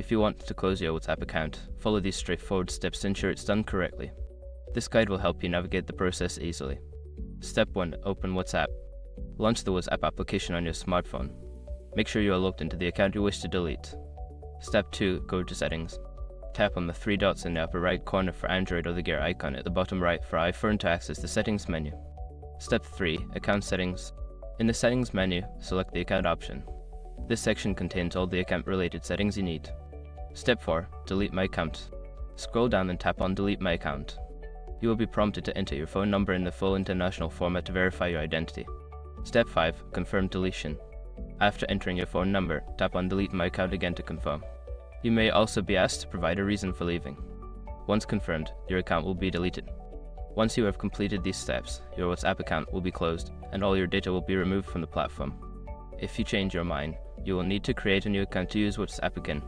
If you want to close your WhatsApp account, follow these straightforward steps to ensure it's done correctly. This guide will help you navigate the process easily. Step 1. Open WhatsApp. Launch the WhatsApp application on your smartphone. Make sure you are logged into the account you wish to delete. Step 2. Go to Settings. Tap on the 3 dots in the upper right corner for Android or the gear icon at the bottom right for iPhone to access the Settings menu. Step 3. Account Settings. In the Settings menu, select the Account option. This section contains all the account-related settings you need. Step 4. Delete My Account. Scroll down and tap on Delete My Account. You will be prompted to enter your phone number in the full international format to verify your identity. Step 5. Confirm deletion. After entering your phone number, tap on Delete My Account again to confirm. You may also be asked to provide a reason for leaving. Once confirmed, your account will be deleted. Once you have completed these steps, your WhatsApp account will be closed and all your data will be removed from the platform. If you change your mind, you will need to create a new account to use WhatsApp again.